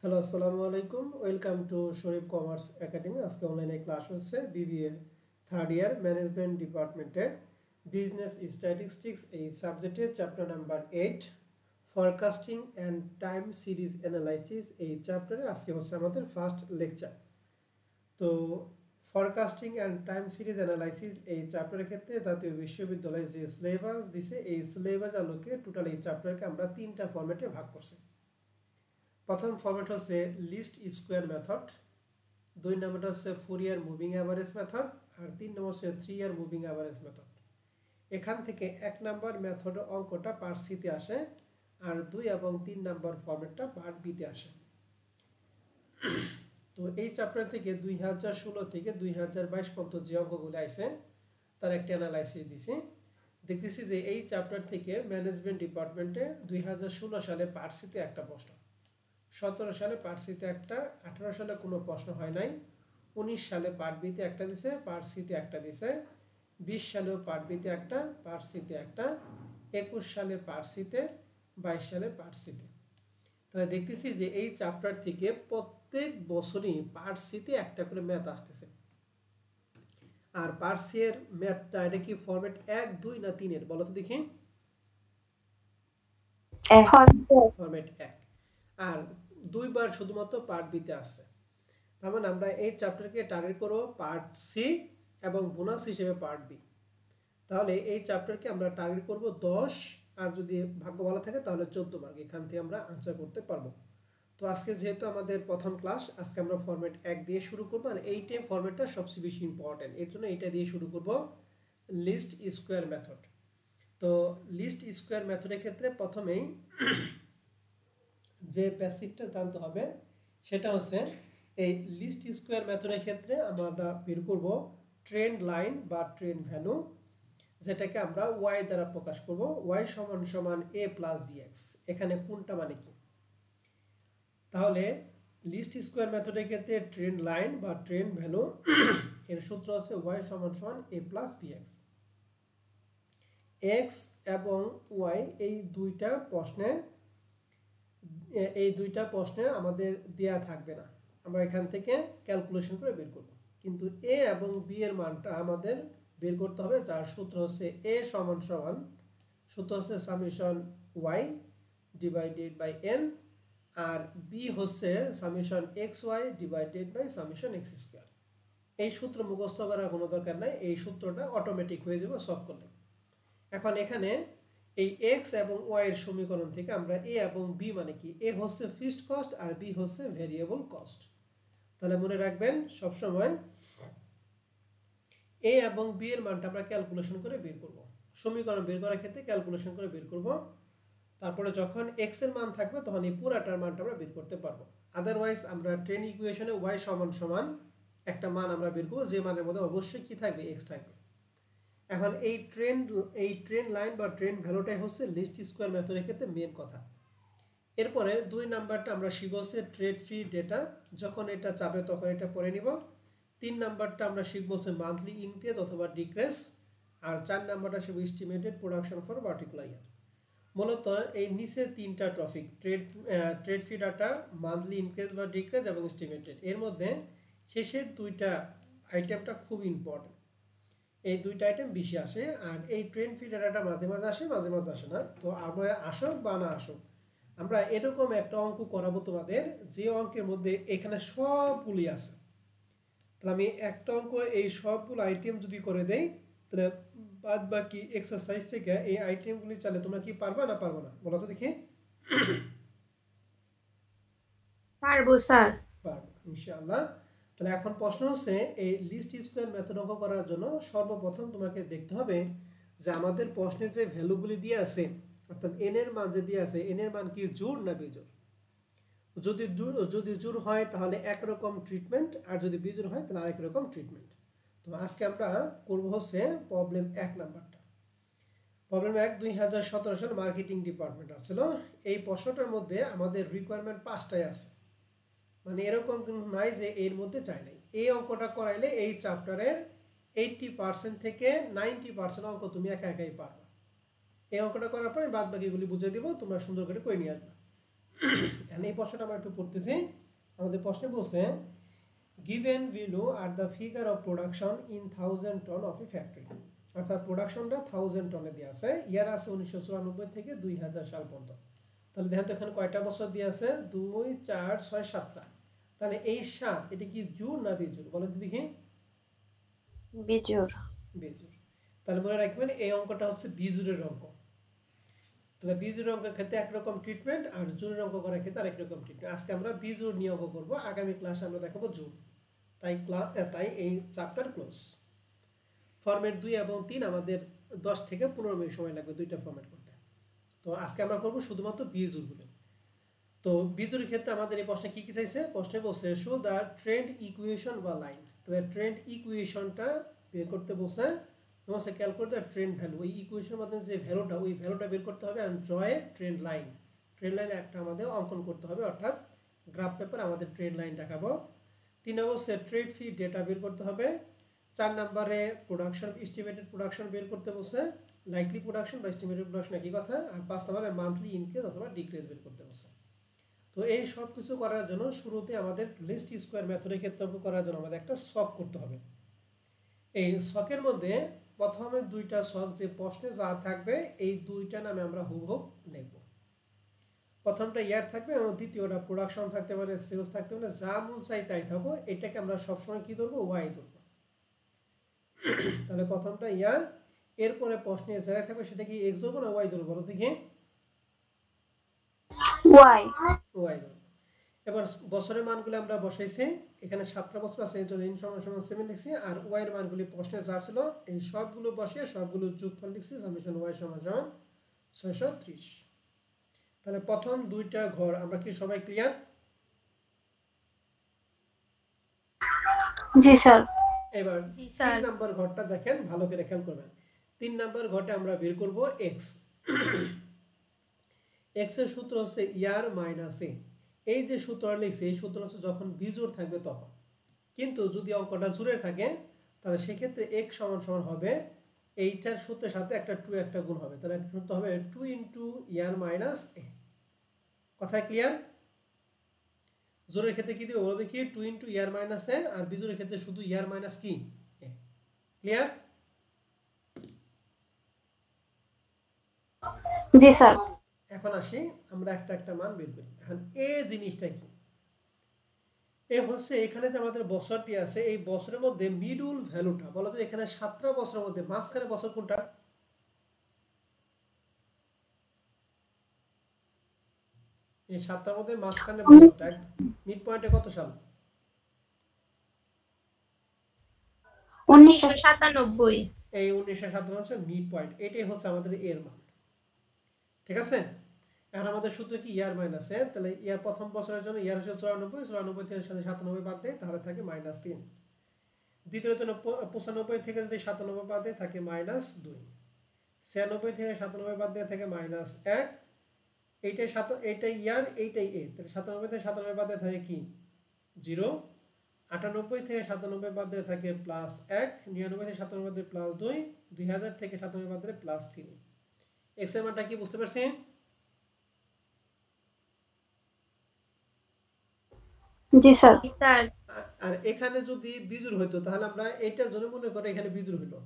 Hello, আসসালামু আলাইকুম। Welcome to Sharif commerce academy. আজকে অনলাইনে ক্লাস হচ্ছে বিবিএ থার্ড ইয়ার ম্যানেজমেন্ট ডিপার্টমেন্টে বিজনেস স্ট্যাটিস্টিক্স এই সাবজেক্টের chapter number 8 forecasting and time series analysis এই চ্যাপ্টারে আজকে হচ্ছে আমাদের ফার্স্ট লেকচার। তো forecasting and time series analysis এই চ্যাপ্টারের ক্ষেত্রে জাতীয় বিশ্ববিদ্যালয় যে সিলেবাস দিছে এই সিলেবাস আলোকে টোটাল এই চ্যাপ্টারকে আমরা তিনটা ফরম্যাটে ভাগ করছি। প্রথম ফরম্যাট হচ্ছে লিস্ট স্কোয়ার মেথড, দুই নম্বরটা হচ্ছে ফুরিয়ার মুভিং অ্যাভারেজ মেথড, আর তিন নম্বর হচ্ছে 3 ইয়ার মুভিং অ্যাভারেজ মেথড। এখান থেকে 1 নম্বর মেথড অঙ্কটা পার্ট সিতে আসে, আর 2 এবং 3 নম্বর ফরম্যাটটা পার্ট বিতে আসে। তো এই চ্যাপ্টার থেকে 2016 থেকে 2022 পর্যন্ত যে অঙ্কগুলো আছে তার একটা অ্যানালাইসিস দিছি। দেখতেছি যে এই চ্যাপ্টার থেকে ম্যানেজমেন্ট ডিপার্টমেন্টে 2016 সালে পার্ট সিতে একটা প্রশ্ন, 17 সালে পার্ট সিতে একটা, 18 সালে কোনো প্রশ্ন হয় নাই, 19 সালে পার্ট বিতে একটা দিছে, পার্ট সিতে একটা দিছে, 20 সালেও পার্ট বিতে একটা, পার্ট সিতে একটা, 21 সালে পার্ট সিতে, 22 সালে পার্ট সিতে। তাহলে দেখতেছি যে এই চ্যাপ্টার থেকে প্রত্যেক বছরই পার্ট সিতে একটা করে ম্যাথ আসতেছে। আর পার্ট সি এর ম্যাথটা এটা কি ফরম্যাট 1, 2 না 3 এর বলো তো দেখি? ফরম্যাট 1। আর দুইবার শুধুমাত্র পার্ট বিতে আসছে। তার মানে আমরা এই চ্যাপ্টারকে টার্গেট করব পার্ট সি এবং বোনাস হিসেবে পার্ট বি। তাহলে এই চ্যাপ্টারকে আমরা টার্গেট করব 10, আর যদি ভাগ্য ভালো থাকে তাহলে 14 মার্ক। এখান থেকে আমরা আনসার করতে পারবো। তো আজকে যেহেতু আমাদের প্রথম ক্লাস, আজকে আমরা ফরম্যাট 1 দিয়ে শুরু করব। আর এইটা ফরম্যাটটা সবচেয়ে বেশি ইম্পর্টেন্ট, এর জন্য এটা দিয়ে শুরু করব, লিস্ট স্কোয়ার মেথড। তো লিস্ট স্কোয়ার মেথডের ক্ষেত্রে প্রথমেই যে বেসিকটা জানতে হবে সেটা হচ্ছে এই লিস্ট স্কোয়ার মেথডের ক্ষেত্রে আমরা বের করব ট্রেন্ড লাইন বা ট্রেন্ড ভ্যালু, যেটাকে আমরা ওয়াই দ্বারা প্রকাশ করব। ওয়াই সমান সমান এ প্লাস বিএক্স। এখানে কোনটা মানে কি? তাহলে লিস্ট স্কোয়ার মেথডের ক্ষেত্রে ট্রেন্ড লাইন বা ট্রেন্ড ভ্যালু এর সূত্র হচ্ছে ওয়াই সমান সমান এ প্লাস বিএক্স। এক্স এবং ওয়াই এই দুইটা প্রশ্নে আমাদের দেয়া থাকবে না, আমরা এখান থেকে ক্যালকুলেশন করে বের করব। কিন্তু এ এবং বি এর মানটা আমাদের বের করতে হবে, যার সূত্র হচ্ছে এ সমান সমান সূত্র হচ্ছে summation Y divided by N, আর বি হচ্ছে summation X Y divided by summation X square. এই সূত্র মুখস্থ করার কোনো দরকার নাই, এই সূত্রটা অটোমেটিক হয়ে যাবে সলভ করলে। এখন এখানে এই এক্স এবং ওয়াই এর সমীকরণ থেকে আমরা এ এবং বি মানে কি, এ হচ্ছে ফিক্সড কস্ট আর বি হচ্ছে ভেরিয়েবল কস্ট। তাহলে মনে রাখবেন সবসময় এ এবং বি এর মানটা আমরা ক্যালকুলেশন করে বের করব। সমীকরণ বের করার ক্ষেত্রে ক্যালকুলেশন করে বের করব। তারপরে যখন এক্স এর মান থাকবে তখন এই পুরাটার মানটা আমরা বের করতে পারবো। আদারওয়াইজ আমরা ট্রেন ইকুয়েশনে ওয়াই সমান সমান একটা মান আমরা বের করবো, যে মানের মধ্যে অবশ্যই কি থাকবে, এক্স থাকবে। এখন এই ট্রেন্ড লাইন বা ট্রেন্ড ভ্যালুটাই হচ্ছে লিস্ট স্কোয়ার মেথডের ক্ষেত্রে মেন কথা। এরপরে 2 নাম্বারটা আমরা শিখব হচ্ছে ট্রেড ফ্রি ডেটা, যখন এটা চাপে তখন এটা পড়ে নিব। 3 নাম্বারটা আমরা শিখব হচ্ছে মান্থলি ইনক্রিজ অথবা ডিক্রিজ, আর 4 নাম্বারটা শিখব এস্টিমেটেড প্রোডাকশন ফর পার্টিকুলার ইয়ার। মূলত এই নিচে তিনটা topic, trade free data, monthly increase বা ডিক্রিজ এবং এস্টিমেটেড, এর মধ্যে শেষের দুইটা আইটেমটা খুব ইম্পর্টেন্ট। এই দুইটা আইটেম বেশি আসে, আর এই ট্রেন্ড ফি ডাটাটা মাঝে মাঝে আসে, মাঝে মাঝে আসে না। তো আমরা আসুক বা না আসুক, আমরা এরকম একটা অঙ্ক করাবো তোমাদের, যে অঙ্কের মধ্যে এখানে সবগুলি আছে। তাহলে আমি একটা অঙ্ক এই সবগুলো আইটেম যদি করে দেই, তাহলে বাদ বাকি এক্সারসাইজ থেকে এই আইটেমগুলি চাইলে তোমরা কি পারবা না পারবো না বলো তো দেখি? পারবো স্যার। পারবো ইনশাআল্লাহ। তাহলে এখন প্রশ্ন হচ্ছে, এই লিস্ট স্কোয়ার মেথড অঙ্ক করার জন্য সর্বপ্রথম তোমাকে দেখতে হবে যে আমাদের প্রশ্নে যে ভ্যালুগুলি দিয়ে আছে, অর্থাৎ এন এর মান যে দিয়ে আছে, এন এর মান কি জোড় না বিজোড়। যদি জোড় হয় তাহলে একরকম ট্রিটমেন্ট, আর যদি বিজোড় হয় তাহলে আরেক রকম ট্রিটমেন্ট। তো আজকে আমরা করব হচ্ছে প্রবলেম 1 নাম্বারটা। প্রবলেম 1 2017 সালে মার্কেটিং ডিপার্টমেন্ট আসছিল। এই প্রশ্নটার মধ্যে আমাদের রিকোয়ারমেন্ট 5টাই আছে, মানে এরকম কিন্তু নাই যে এর মধ্যে চাই নাই। এই অঙ্কটা করাইলে এই চ্যাপ্টারের 80% থেকে 90% অঙ্ক তুমি একা একাই পারবা। এই অঙ্কটা করার পরে বাদ বাকিগুলি বুঝিয়ে দিব, তোমরা সুন্দর করে নিয়ে আসবে। এখন এই প্রশ্নটা আমরা একটু পড়তেছি। আমাদের প্রশ্নে বলছে given below are the figure of production in 1000 ton of a factory, অর্থাৎ প্রোডাকশনটা 1000 টনে দিয়ে আছে, ইয়ার আছে 1994 থেকে 2000 সাল পর্যন্ত। তাহলে দেখেন তো এখানে কয়টা বছর দিয়ে আছে, 2 4 6 7টা। তাহলে এই 7 এটা কি জোড় না বিজোড় বলেন তো দেখি। বিজোড়। বিজোড়। তাহলে মনে রাখবেন এই অঙ্কটা হচ্ছে বিজোড়ের অঙ্ক। তাহলে বিজোড় অঙ্কের ক্ষেত্রে একরকম ট্রিটমেন্ট আর জোড়ের অঙ্ক করার ক্ষেত্রে আরেক রকম ট্রিটমেন্ট। আজকে আমরা বিজোড় নিয়ে অঙ্ক করব, আগামী ক্লাসে আমরা দেখাবো জোড়। তাই এই চ্যাপ্টার ক্লোজ। ফরম্যাট 2 এবং 3 আমাদের 10 থেকে 15 মিনিট সময় লাগবে দুইটা ফরম্যাট করতে। তো আজকে আমরা করব শুধুমাত্র বিজোড়গুলো। তো বিজোড়ের ক্ষেত্রে আমাদের এই প্রশ্নে কি কি চাইছে, প্রশ্নে বলছে শো দ্য ট্রেন্ড ইকুয়েশন বা লাইন। তাহলে ট্রেন্ড ইকুয়েশনটা বের করতে বলছে এবং সে ক্যালকুলেট দ্য ট্রেন্ড ভ্যালু। ওই ইকুয়েশনের মাধ্যমে যে ভ্যালুটা, ওই ভ্যালুটা বের করতে হবে। And draw A trend line. Trend line একটা আমাদের অঙ্কন করতে হবে, অর্থাৎ গ্রাফ পেপার আমাদের ট্রেন্ড লাইন দেখাবো। 3 নম্বর সে ট্রেড ফি ডেটা বের করতে হবে। 4 নম্বরে প্রোডাকশন, এস্টিমেটেড প্রোডাকশন বের করতে বলছে। লাইকলি প্রোডাকশন বা এস্টিমেটেড প্রোডাকশন একই কথা। আর 5 নম্বরে মান্থলি ইনক্রিজ অথবা ডিক্রিজ বের করতে বলছে। তো এই সব কিছু করার জন্য শুরুতে আমাদের লিস্ট স্কোয়ার মেথডের ক্ষেত্রে করার জন্য আমাদের একটা শক করতে হবে। এই শকের মধ্যে প্রথমে দুইটা শক যে প্রশ্নে যা থাকবে এই দুইটা নামে আমরা হুবহুব লিখব। প্রথমটা ইয়ার থাকবে এবং দ্বিতীয়টা প্রোডাকশন থাকতে পারে, সেলস থাকতে পারে, যা মন চাই তাই থাকো। এটাকে আমরা সবসময় কি ধরবো, ওয়াই ধরবো। তাহলে প্রথমটা ইয়ার, এরপরে প্রশ্নে যারা থাকবে সেটা কি এক্স ধরবো না ওয়াই ধরবো বলো দেখি। ওয়াই। ওয়াই ধরবো। এবার বছরের মানগুলো আমরা বসাইছি, এখানে 7টা বছর আছে এই জন্য n = 7 লিখছি। আর ওয়াই এর মানগুলি প্রশ্নে যা ছিল এই সবগুলো বসিয়ে সবগুলো যোগফল লিখছি, সামেশন y = 630। তাহলে প্রথম দুইটা ঘর আমরা কি সবাই ক্লিয়ার? জি স্যার। এবার 3 নাম্বার ঘরটা দেখেন, ভালো করে খেয়াল করবেন। 3 নাম্বার ঘরটা আমরা বের করব x। x এর সূত্র হচ্ছে ইয়ার মাইনাস এ। এই যে সূত্রটা লিখছি এই সূত্র হচ্ছে যখন বিজোড় থাকবে তখন। কিন্তু যদি অঙ্কটা জোড়ে থাকে তাহলে সেক্ষেত্রে x সমান হবে এইটার সূত্রের সাথে একটা 2 একটা গুণ হবে। তাহলে সূত্র হবে 2 ইয়ার মাইনাস এ। কথা ক্লিয়ার? জোড়ের ক্ষেত্রে কি দিবে বলো দেখি, 2 ইয়ার মাইনাস এ। আর বিজোড়ের ক্ষেত্রে শুধু ইয়ার মাইনাস কি এ। ক্লিয়ার? জি স্যার। এখন আসি আমরা একটা একটা মান বের করি। এখন এ জিনিসটা কি, এ হচ্ছে এখানে যে আমাদের বছরটি আছে এই বছরের মধ্যে মিডল ভ্যালুটা বলো তো। এখানে 7টা বছরের মধ্যে মাঝখানে বছর কোনটা? এই 7টার মধ্যে মাঝখানে বছরটা মিড পয়েন্টে কত সাল? 1997। এই 1997 হচ্ছে মিড পয়েন্ট। এটাই হচ্ছে আমাদের এর মান। ঠিক আছে? এখন আমাদের সূত্র কি ইয়ার মাইনাস এ। তাহলে ইয়ার প্রথম বছরের জন্য ইয়ার হচ্ছে 94, 94 থেকে 97 বাদ দেয় তাহলে থাকে -3। দ্বিতীয়ত 95 থেকে যদি 97 বাদ দেয় থাকে -2। 96 থেকে 97 বাদ দেয় থাকে -1। এইটাই ইয়ার, এইটাই এ। তাহলে 97 থেকে 97 বাদ দেয় থাকে কি 0। 98 থেকে 97 বাদ দেয় থাকে +1। 99 থেকে 97 বাদ দেয় +2। 2000 থেকে 97 বাদ দেয় +3। এক্স এর মানটা কি বুঝতে পারছেন? জি স্যার। আর এখানে যদি বিজোড় হইতো তাহলে আমরা এইটার জন্য মনে করে এখানে বিজোড় হইলো,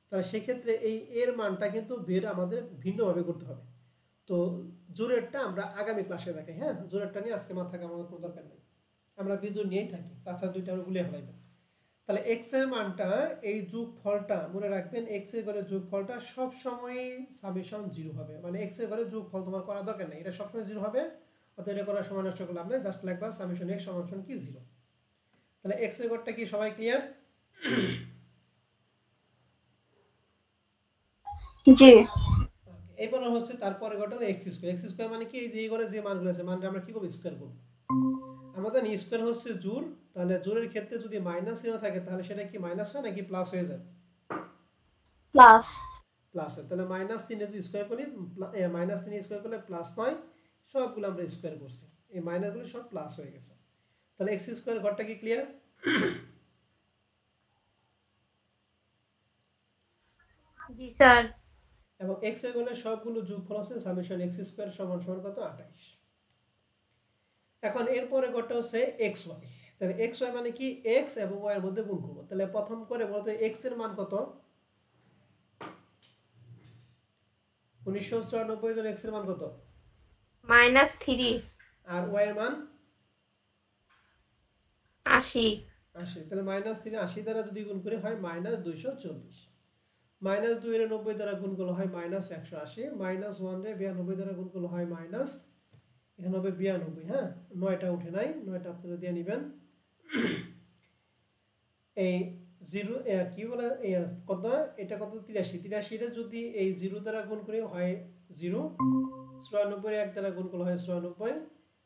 তাহলে সেক্ষেত্রে এই এর মানটা কিন্তু বের আমাদের ভিন্নভাবে করতে হবে। তো জোড়েরটা আমরা আগামী ক্লাসে দেখাই। হ্যাঁ, জোড়েরটা নিয়ে আজকে মাথা ঘামানোর কোনো দরকার নেই, আমরা বিজোড় নিয়েই থাকি। তাছাড়া দুইটা আমরা গুলিয়ে ফেলাইবেন। তাহলে এক্স এর মানটা এই যোগফলটা মনে রাখবেন, এক্স এর ঘরে যোগফলটা সবসময় সামেশন 0 হবে। মানে এক্স এর ঘরে যোগফল তোমার করা দরকার নেই, এটা সবসময় 0 হবে। অতএব এটা করার সময় নষ্ট করলাম না, জাস্ট লিখবা সামেশন x সমান কি 0। তাহলে এক্স এর ঘরটা কি সবাই ক্লিয়ার? জি। এরপর হচ্ছে তারপরে ঘটনা x স্কয়ার। x স্কয়ার মানে কি, এই যে এই ঘরে যে মানগুলো আছে মানটা আমরা কি করব, স্কয়ার করব। আমাদের স্কয়ার হচ্ছে জোড়। তাহলে জোড়ের ক্ষেত্রে যদি মাইনাস চিহ্ন থাকে তাহলে সেটা কি মাইনাস হয় নাকি প্লাস হয়ে যায়? প্লাস। প্লাস হয়। তাহলে -3 যদি স্কয়ার করি, -3 স্কয়ার করলে +9। সবগুলো আমরা স্কয়ার করছি, এই মাইনাসগুলো সব প্লাস হয়ে গেছে। তাহলে x স্কয়ার ঘরটা কি ক্লিয়ার? জি স্যার। এবং x এর ঘরে সবগুলো যোগফল আছে সামেশন x স্কয়ার সমান কত, 28। এখন এরপরে ঘরটা হচ্ছে এক্স ওয়াই। তাহলে এক্স ওয়াই মানে কি, এক্স এবং ওয়াই এর মধ্যে গুণ করবো। তাহলে প্রথম করে বলতে এক্স এর মান কত, 1994 জন এক্স এর মান কত, -3 আর ওয়াই এর মান 80 80। তাহলে -3 80 দ্বারা যদি গুণ করি হয় -240, -2 এর 90 দ্বারা গুণ করলে হয় -180, -1 রে 92 দ্বারা গুণ করলে হয় মাইনাস, এখানে হবে 92। হ্যাঁ, 9টা উঠে নাই, 9টা আপনারা দিয়ে নেবেন। এই জিরো কি বলে কত, এটা কত 83, 83 টা যদি এই 0 দ্বারা গুণ করি হয় 0, 94 এর 1 দ্বারা গুণ করলে হয় 96,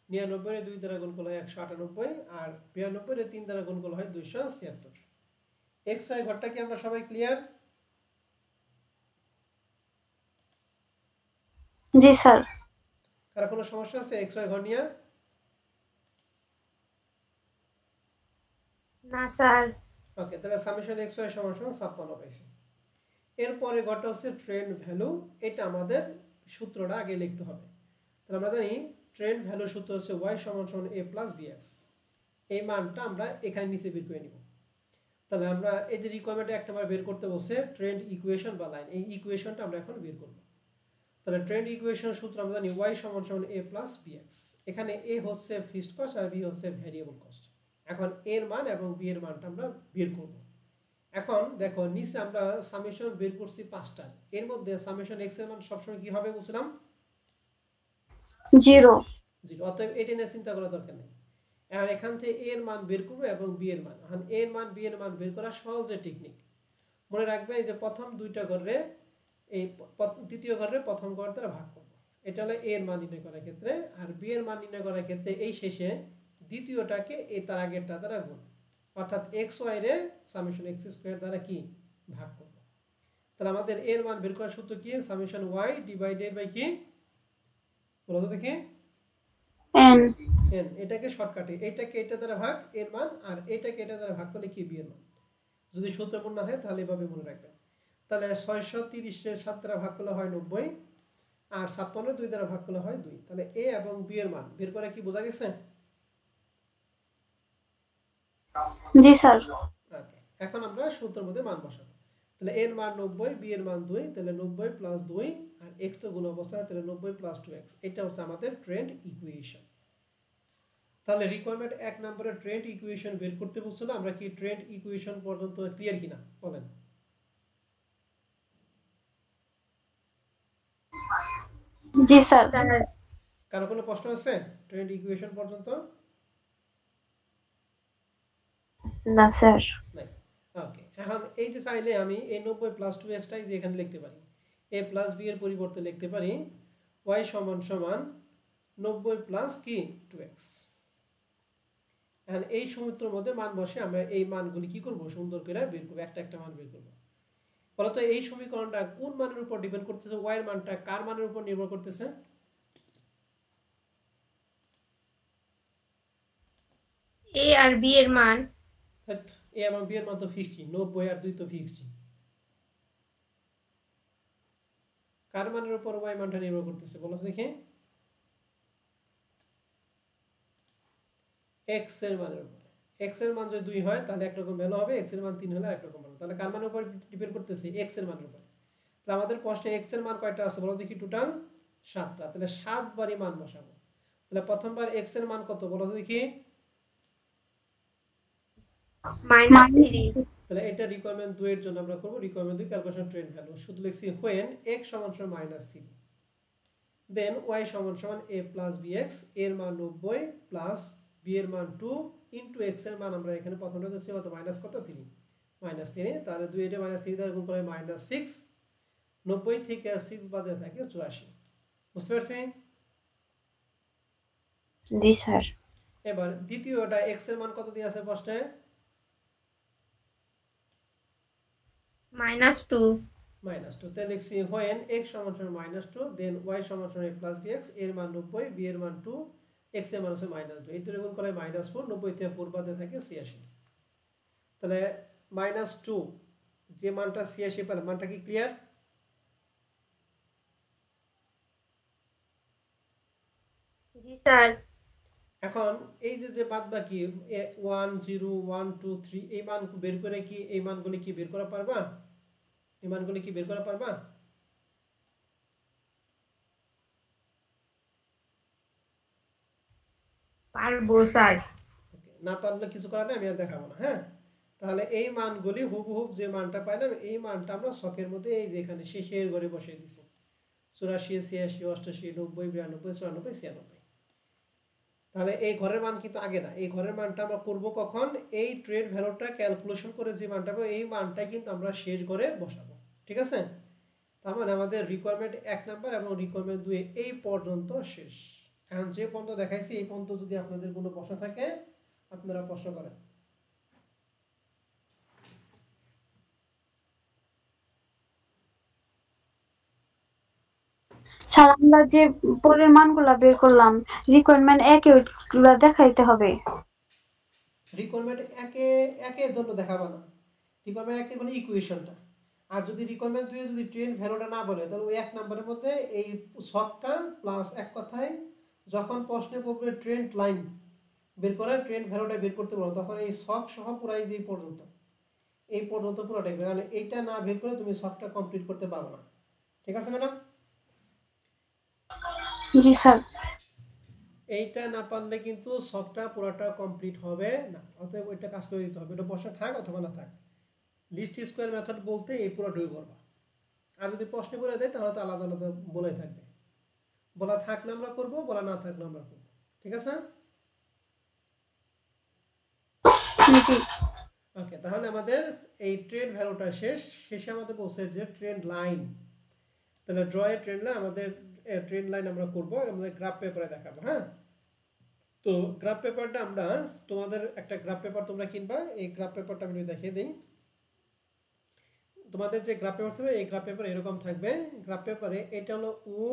99 এর 2 দ্বারা গুণ করলে হয় 198, আর 92 এর 3 দ্বারা গুণ করলে হয় 276। এক্স ওয়াই ঘরটা কি আমরা সবাই ক্লিয়ার? জি স্যার। কার কোনো সমস্যা আছে এক্স ওয়াই ঘর নিয়ে? না স্যার। ওকে, তাহলে সামেশন এক্স ওয়াই সমান সমান 56 পাইছি। এরপরে ঘরটা হচ্ছে ট্রেন্ড ভ্যালু। এটা আমাদের সূত্রটা আগে লিখতে হবে। তাহলে আমরা জানি ট্রেন্ড ভ্যালু সূত্র হচ্ছে y সমান সমান a প্লাস bx। এই মানটা আমরা এখানে নিচে বের করে নিব। তাহলে আমরা এই যে রিকোয়ারমেন্টে একটা বার বের করতে বলছে ট্রেন্ড ইকুয়েশন বা লাইন, এই ইকুয়েশনটা আমরা এখন বের করব। তাহলে ট্রেন্ড ইকুয়েশন সূত্র আমরা জানি y সমান সমান a প্লাস bx। এখানে a হচ্ছে ফিক্সড কস্ট আর b হচ্ছে ভ্যারিয়েবল কস্ট। এখন এর মান এবং b এর মানটা আমরা বের করব। এখন দেখো নিচে আমরা সামেশন বের করছি 5টা, এর মধ্যে সামেশন x এর মান সবসময় কি হবে বলছিলাম? 0। অতএব এটা নিয়ে চিন্তা করার দরকার নেই। এখন এখান থেকে a এর মান বের করব এবং b এর মান। এখন a এর মান b এর মান বের করা সহজ যে টেকনিক মনে রাখবেন, যে প্রথম দুইটা ঘরে এই দ্বিতীয় ঘরে প্রথম ঘর দ্বারা ভাগ করব। এটা হলো a এর মান নির্ণয় করার ক্ষেত্রে, আর b এর মান নির্ণয় করার ক্ষেত্রে এই শেষে দ্বিতীয়টাকে এই তার আগেরটা দ্বারা গুণ, অর্থাৎ এক্স ওয়াই রে সামেশন এক্স স্কয়ার দ্বারা কি ভাগ করব। তাহলে আমাদের এর মান বের করার সূত্র কি, সামেশন ওয়াই ডিভাইডেড বাই কি বলো তো দেখি, n। n। এটাকে শর্টকাটে এটাকে এটা দ্বারা ভাগ এর মান, আর এটাকে এটা দ্বারা ভাগ করলে কি বি এর মান। যদি সূত্র মনে না থাকে তাহলে এভাবে মনে রাখবেন। তাহলে 630 এর 7 দ্বারা ভাগ করলে হয় 90, আর 56 2 দ্বারা ভাগ করলে হয় 2। তাহলে a এবং b এর মান বের করা কি বোঝা গেছে? জি স্যার। ওকে, এখন আমরা সূত্রের মধ্যে মান বসাবো। তাহলে এর মান 90, b এর মান 2, তাহলে 90 প্লাস 2, আর x তো গুণ অবস্থায়, তাহলে 90 প্লাস 2x। এটা হচ্ছে আমাদের ট্রেন্ড ইকুয়েশন। তাহলে রিকোয়ারমেন্ট 1 নম্বরের ট্রেন্ড ইকুয়েশন বের করতে বলছিল। আমরা কি ট্রেন্ড ইকুয়েশন পর্যন্ত ক্লিয়ার কিনা বলেন? জি স্যার। কারো কোনো প্রশ্ন আছে ট্রেন্ড ইকুয়েশন পর্যন্ত? না স্যার। নাই। ওকে, এখন এই যে চাইলে আমি এই 90 প্লাস 2x টাই যে এখানে লিখতে পারি, a প্লাস b এর পরিবর্তে লিখতে পারি y সমান সমান 90 প্লাস কি 2x। এখন এই সূত্রের মধ্যে মান বসে আমরা এই মানগুলি কি করব, সুন্দর করে বের করব, একটা একটা মান বের করব। বলতো এই সমীকরণটা কোন মানের উপর ডিপেন্ড করতেছে, y এর মানটা কার মানের উপর নির্ভর করতেছে? a আর b এর মান। a এবং b এর মান তো ফিক্সড, 90 আর 2 তো ফিক্সড। কার মানের উপর y মানটা নির্ভর করতেছে বলো তো দেখি? x এর মানের উপর। x এর মান যদি 2 হয় তাহলে একরকম ভ্যালু হবে, x এর মান 3 হলে একরকম ভ্যালু। তাহলে কার মানের উপর ডিপেন্ড করতেছে? x এর মানের উপর। তাহলে আমাদের প্রশ্নে x এর মান কয়টা আছে বলো দেখি? টোটাল 7টা। তাহলে 7 বারই মান বসাবো। তাহলে প্রথমবার x এর মান কত বলো দেখি? -3। তাহলে এটা রিকোয়ারমেন্ট 2 এর জন্য আমরা করব। রিকোয়ারমেন্ট 2 ক্যালকুলেশন ট্রেন্ড ভ্যালু শুধু লিখছি when x সমান সমান -3, দেন y সমান সমান a প্লাস bx, এর মান 90 প্লাস b এর মান 2 ইনটু x এর মান আমরা এখানে প্রথমটা দিচ্ছি কত, মাইনাস কত 3, -3। তাহলে 2 এর -3 দ্বারা গুণ করলে -6, 90 থেকে 6 বাদে থাকে 84। বুঝতে পারছি? জি স্যার। এবার দ্বিতীয়টা x এর মান কত দিয়ে আছে প্রশ্নে? -2। -2। তাহলে লিখছি when x সমান সমান -2, দেন y সমান সমান a প্লাস bx, এর মান 90, b এর মান 2, x এর মান হচ্ছে -2। এই দুটো গুণ করলে -4, 90 থেকে 4 বাদে থাকে 86। তাহলে -2 যে মানটা 86 পেলাম, মানটা কি ক্লিয়ার? জি স্যার। এখন এই যে বাদ বাকি 1 0 1 2 3 এই মান বের করে কি এই মানগুলি কি বের করা পারবা? এই মানগুলি কি বের করা পারবা? পারবো স্যার। না পারলে কিছু করার নেই, আমি আর দেখাবো না। হ্যাঁ, তাহলে এই মানগুলি হুবহুব যে মানটা পাইলাম এই মানটা আমরা ছকের মধ্যে এই যে এখানে শেষের ঘরে বসিয়ে দিছি। 84 86 88 90 92 94 96। তাহলে এই ঘরের মান কিন্তু আগে না, এই ঘরের মানটা আমরা করব কখন? এই ট্রেড ভ্যালুটা ক্যালকুলেশন করে যে মানটা পাবো এই মানটাই কিন্তু আমরা শেষ ঘরে বসাবো। ঠিক আছে? তার মানে আমাদের রিকোয়ারমেন্ট 1 নাম্বার এবং রিকোয়ারমেন্ট 2 এই পর্যন্ত শেষ। এখন যে পর্যন্ত দেখাইছি এই পর্যন্ত যদি আপনাদের কোনো প্রশ্ন থাকে আপনারা প্রশ্ন করেন। স্যার আমরা যে পরের মানগুলা বের করলাম রিকোয়ারমেন্ট একে ওইগুলা দেখাইতে হবে। রিকোয়ারমেন্ট একের জন্য দেখাবা না, রিকোয়ারমেন্ট একে মানে ইকুয়েশনটা। আর যদি রিকোয়ারমেন্ট 2 যদি ট্রেন ভ্যালুটা না বলে তাহলে ওই 1 নম্বরের মধ্যে এই ছকটা প্লাস এক কথায় যখন প্রশ্নে পড়বে ট্রেন্ড লাইন বের করে ট্রেন্ড ভ্যালুটা বের করতে বলো তখন এই ছক সহ পুরাই যে এই পর্যন্ত পুরোটাই বের, মানে এইটা না বের করে তুমি ছকটা কমপ্লিট করতে পারবে না। ঠিক আছে ম্যাডাম? জি স্যার। এইটা না পারলে কিন্তু ছকটা পুরোটা কমপ্লিট হবে না, অতএব ওইটা কাজ করে দিতে হবে। এটা বসে থাক অথবা না থাক, লিস্ট স্কোয়ার মেথড বলতে এই পুরোটুকু করবা। আর যদি প্রশ্নে বলে দেয় তাহলে তো আলাদা আলাদা বলে থাকবে, বলা থাকলে আমরা করব, বলা না থাকলে আমরা করব। ঠিক আছে? জি। ওকে, তাহলে আমাদের এই ট্রেন্ড ভ্যালুটা শেষে আমাদের বলছে যে ট্রেন্ড লাইন। তাহলে ড্র এ ট্রেন্ড লাইন, আমাদের ট্রেন্ড লাইন আমরা করব, আমাদের গ্রাফ পেপারে দেখাবো। হ্যাঁ, তো গ্রাফ পেপারটা আমরা তোমাদের একটা গ্রাফ পেপার তোমরা কিনবা, এই গ্রাফ পেপারটা আমি দেখিয়ে দিই। তোমাদের যে গ্রাফ পেপার থাকবে এই গ্রাফ পেপার এরকম থাকবে। গ্রাফ পেপারে এটা হলো উ,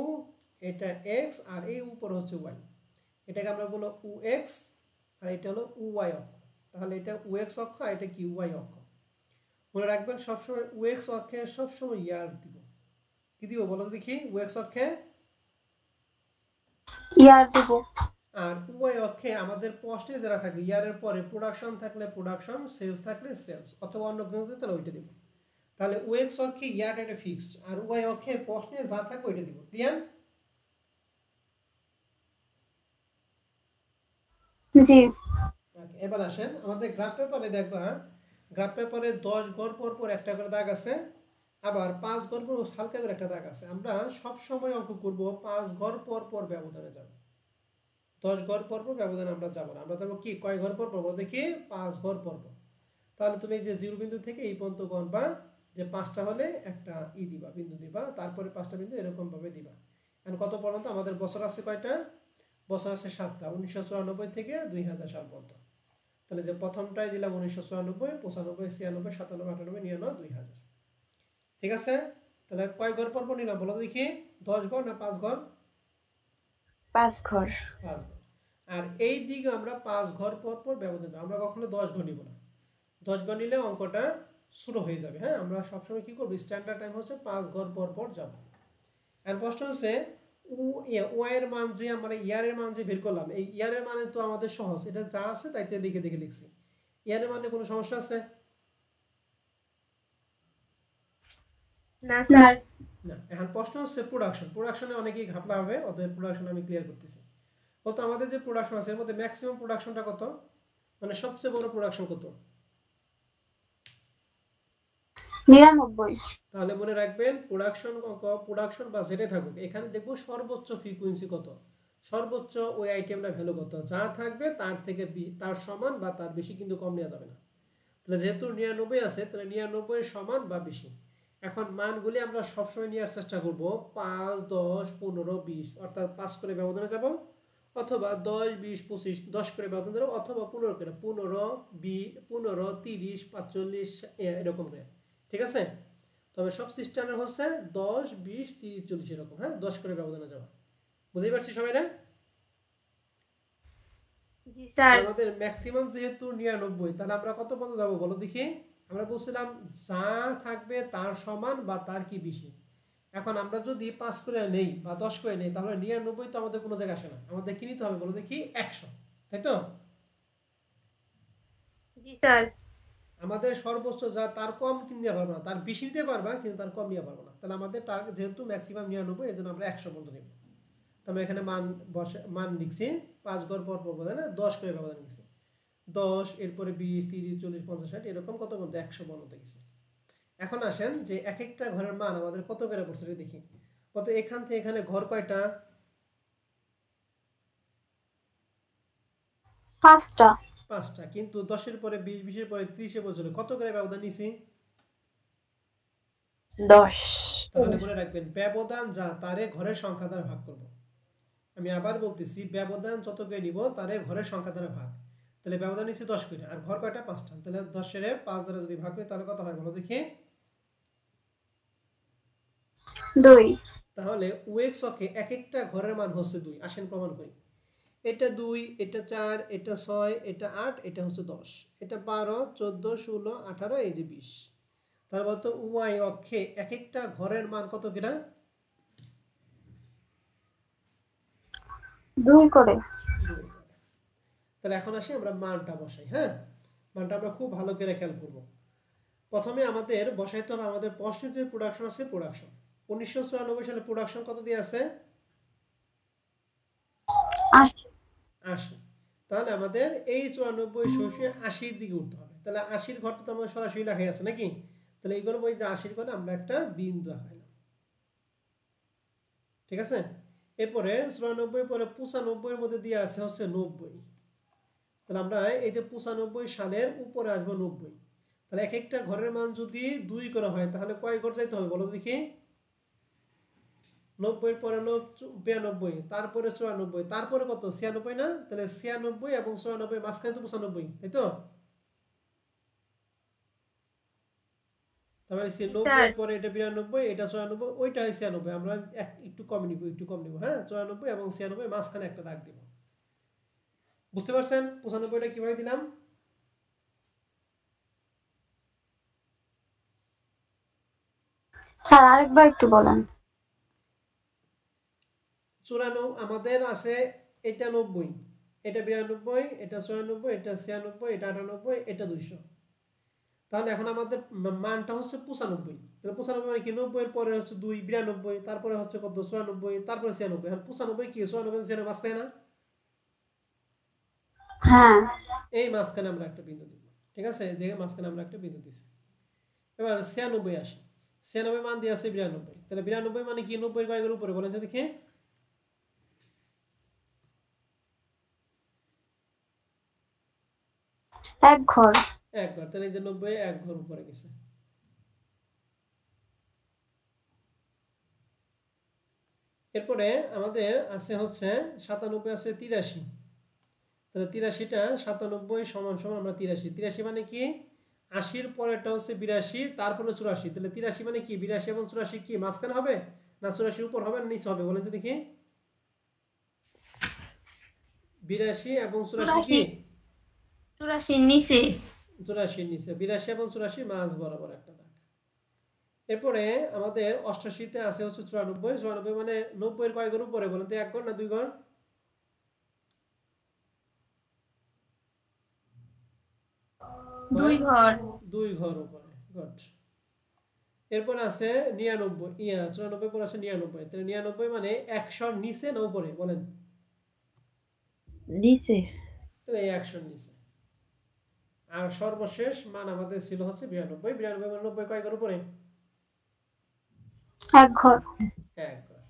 এটা এক্স, আর এই উপর হচ্ছে ওয়াই। এটাকে আমরা বলবো উ এক্স, আর এটা হলো উ ওয়াই অক্ষ। তাহলে এটা উ এক্স অক্ষ আর এটা কি ওয়াই অক্ষ। মনে রাখবেন সবসময় উ এক্স অক্ষে সবসময় ইয়ার দিব। কি দিব বলো দেখি? উ এক্স অক্ষে ইয়ার দিব। আর ওয়াই অক্ষে আমাদের প্রশ্নে যারা থাকবে ইয়ারের পরে প্রোডাকশন থাকলে প্রোডাকশন, সেলস থাকলে সেলস, অথবা অন্য কোনো তাহলে ওইটা দিব। তাহলে ও এক্স অক্ষে ইয়ারটা এটা ফিক্সড, আর ওয়াই অক্ষে প্রশ্নে যা থাকবে ওইটা দিব। ক্লিয়ার? জি। ওকে, এবার আসেন আমাদের গ্রাফ পেপারে দেখবা, গ্রাফ পেপারে 10 ঘর পর পর একটা করে দাগ আছে, আবার 5 ঘর পর হালকা করে একটা দাগ আছে। আমরা সব সময় অঙ্ক করব 5 ঘর পর পর ব্যবধানে যাব, 10 ঘর পর পর ব্যবধানে আমরা যাব না। আমরা যাবো কি কয় ঘর পর পর? দেখি 5 ঘর পর পর। তাহলে তুমি যে জিরো বিন্দু থেকে এই পর্যন্ত গণবা, যে 5টা হলে একটা দিবা, বিন্দু দিবা, তারপরে 5টা বিন্দু এরকম ভাবে দিবা। এখন কত পর্যন্ত আমাদের বছর আছে? কয়টা বছর আছে? 7টা, 1994 থেকে 2000 সাল পর্যন্ত। তাহলে যে প্রথমটাই দিলাম 1994, 95, 96, 97, 98, 99, 2000। ঠিক আছে? তাহলে কয় ঘর পর পর নিলাম বলো দেখি? 10 ঘর না 5 ঘর? 5 ঘর। 5 ঘর। আর এই দিকে আমরা 5 ঘর পর পর ব্যবধান, আমরা কখনো 10 ঘর নিব না। 10 ঘর নিলে অঙ্কটা শুরু হয়ে যাবে। হ্যাঁ, আমরা সবসময় কি করব? স্ট্যান্ডার্ড টাইম হচ্ছে 5 ঘর পর পর যাব। আর প্রশ্ন হচ্ছে ও এর মান যে আমরা ইয়ারের মান যে বের করলাম, এই ইয়ারের মানে তো আমাদের সহজ, এটা যা আছে তাইতে দেখে দেখে লিখছি। ইয়ারের মানে কোনো সমস্যা আছে? না স্যার। না। এখন প্রশ্ন হচ্ছে প্রোডাকশনে অনেকেই ঘাপলা হবে, অতএব প্রোডাকশন আমি ক্লিয়ার করতেছি। কত আমাদের যে প্রোডাকশন আছে এর মধ্যে ম্যাক্সিমাম প্রোডাকশনটা কত, মানে সবচেয়ে বড় প্রোডাকশন কত? 99। তাহলে মনে রাখবেন প্রোডাকশন বা যেটা থাকুক এখানে দেখবো সর্বোচ্চ ফ্রিকোয়েন্সি কত, সর্বোচ্চ ওই আইটেমটা ভ্যালু কত, যা থাকবে তার থেকে তার সমান বা তার বেশি কিন্তু কম নেওয়া যাবে না। তাহলে যেহেতু 99 আছে তাহলে 99 সমান বা বেশি। এখন মানগুলি আমরা সবসময় নেওয়ার চেষ্টা করব 5, 10, 15, 20, অর্থাৎ 5 করে ব্যবধানে যাব, অথবা 10, 20, 25, 10 করে ব্যবধান যাব, অথবা 15 করে, 15, 20, 15, 30, 45 এরকম করে। ঠিক আছে? তবে সব সিস্টেমের হচ্ছে 10, 20, 30, 40 এরকম। হ্যাঁ, 10 করে ব্যবধানে যাওয়া। বুঝতে পারছি সবাই না? জি স্যার। আমাদের ম্যাক্সিমাম যেহেতু 99, তাহলে আমরা কত পর্যন্ত যাব বলো দেখি? আমরা বলছিলাম যা থাকবে তার সমান বা তার কি বেশি। এখন আমরা যদি 5 করে নেই বা 10 করে নেই তাহলে 99 তো আমাদের কোনো জায়গায় আসে না, আমাদের কি নিতে হবে বলো দেখি? 100। তাই তো? জি স্যার। আমাদের সর্বোচ্চ যা তার কম কিনতে পারবো না, তার বেশি দিতে পারবা কিন্তু তার কম নিতে পারবো না। তাহলে আমাদের টার্গেট যেহেতু ম্যাক্সিমাম 99, এর জন্য আমরা 100 পর্যন্ত নেব। তাহলে এখানে মান লিখছি 5 ঘর পর পর, তাই না? 10 করে ব্যবধান গেছে, 10, এরপরে 20, 30, 40, 50, 60, এরকম কত পর্যন্ত 100 পর্যন্ত গেছে। এখন আসেন যে এক একটা ঘরের মান আমাদের কত করে পড়ছে দেখি। কত এখান থেকে এখানে ঘর কয়টা? 5টা। 5টা। কিন্তু 10-এর পরে 20, 20-এর পরে 30-এ পর্যন্ত কত করে ব্যবধান নিছি? 10। তাহলে মনে রাখবেন ব্যবধান যা তারে ঘরের সংখ্যা দ্বারা ভাগ করব। আমি আবার বলতেছি, ব্যবধান যত করে নিব তারে ঘরের সংখ্যা দ্বারা ভাগ। তাহলে ব্যবধান নিচ্ছি 10 করে, আর ঘর কয়টা? 5টা। তাহলে 10-এর 5 দ্বারা যদি ভাগ করি তাহলে কত হয় বলো দেখি। 2। তাহলে ওএক্স অকে এক একটা ঘরের মান হচ্ছে 2। আসেন প্রমাণ করি। এটা 2, এটা 4, এটা 6, এটা 8, এটা হচ্ছে 10, এটা 12, 14, 16, 18, এই যে 20। তারপর তো ওয়াই অক্ষে এক একটা ঘরের মান কত কিনা? 2 করে। 2 করে। তাহলে এখন আসি আমরা মানটা বসাই। হ্যাঁ, মানটা আমরা খুব ভালো করে খেয়াল করব। প্রথমে আমাদের বসাইতে হবে আমাদের প্রশ্নের যে প্রোডাকশন আছে, প্রোডাকশন 1994 সালে প্রোডাকশন কত দিয়ে আছে? 80। 80। তাহলে আমাদের এই 94 শোষে 80-র দিকে উঠতে হবে। তাহলে 80-র ঘরটা তো আমাদের সরাসরি লেখাই আছে নাকি? তাহলে এই করবো, এই যে 80-র ঘরে আমরা একটা বিন্দু আঁকাইলাম, ঠিক আছে? এরপরে 94 পরে 95 এর মধ্যে দিয়ে আছে হচ্ছে 90। তাহলে আমরা এই যে 95 সালের উপরে আসবো 90। তাহলে এক একটা ঘরের মান যদি 2 করে হয় তাহলে কয় ঘর যাইতে হবে বলো দেখি। 90 পরে 92, তারপরে 94, তারপরে কত? 96 না? তাহলে 96 এবং 94 মাঝখানে তো 95, তাই তো? তারপরে জি 90 স্যার। এর পরে এটা 92, এটা 94, ওইটা হয় 96। আমরা একটু কম নিব, একটু কম নিব। হ্যাঁ, 94 এবং 96 মাঝখানে একটা দাগ দিব। বুঝতে পারছেন 95টা কিভাবে দিলাম? স্যার আরেকবার একটু বলেন। 94 আমাদের আছে, এটা 90, এটা 92, এটা 94, এটা 96, এটা 98, এটা 200। তাহলে এখন আমাদের মানটা হচ্ছে 95। তাহলে 95 মানে কি? 90 এর পরে হচ্ছে 2, 92, তারপরে হচ্ছে কত? 96, তারপরে 96। এখন 95 কি? 96 96 মাঝখানে না? হ্যাঁ। এই মাঝখানে আমরা একটা বিন্দু দিব, ঠিক আছে? যে মাঝখানে আমরা একটা বিন্দু দিছি। এবার 96 আসি। 96 মান দিয়ে আছে 92। তাহলে 92 মানে কি? 90 এর কয়েকের উপরে বলেন তো দেখি। এক ঘর। এক ঘর। তাহলে এই যে 90 এক ঘর উপরে গেছে। এরপরে আমাদের আছে হচ্ছে 97 আছে 83। তাহলে 83টা 97 সমান সমান আমরা 83। 83 মানে কি? 80-র পরেরটা হচ্ছে 82, তারপরে 84। তাহলে 83 মানে কি? 82 এবং 84 কি মাঝখানে হবে না 84-র উপর হবে না নিচে হবে বলেন তো দেখি। 82 এবং 84 কি? 84 নিচে। 84-র নিচে। 82 এবং 84 মাঝ বরাবর একটা দাগ। এরপরে আমাদের 88-তে আছে হচ্ছে 94। 94 মানে 90 এর কয় ঘর উপরে বলেন তো? এক ঘর না 2 ঘর? 2 ঘর। 2 ঘর উপরে। গুড। এরপর আছে 99, 94 পর আছে 99। তাহলে 99 মানে 100-র নিচে না উপরে বলেন? নিচে। তাহলে 100-র নিচে। আর সর্বশেষ মান আমাদের ছিল হচ্ছে 92। 92 মানে 90 কয় ঘর উপরে? এক ঘর। এক ঘর।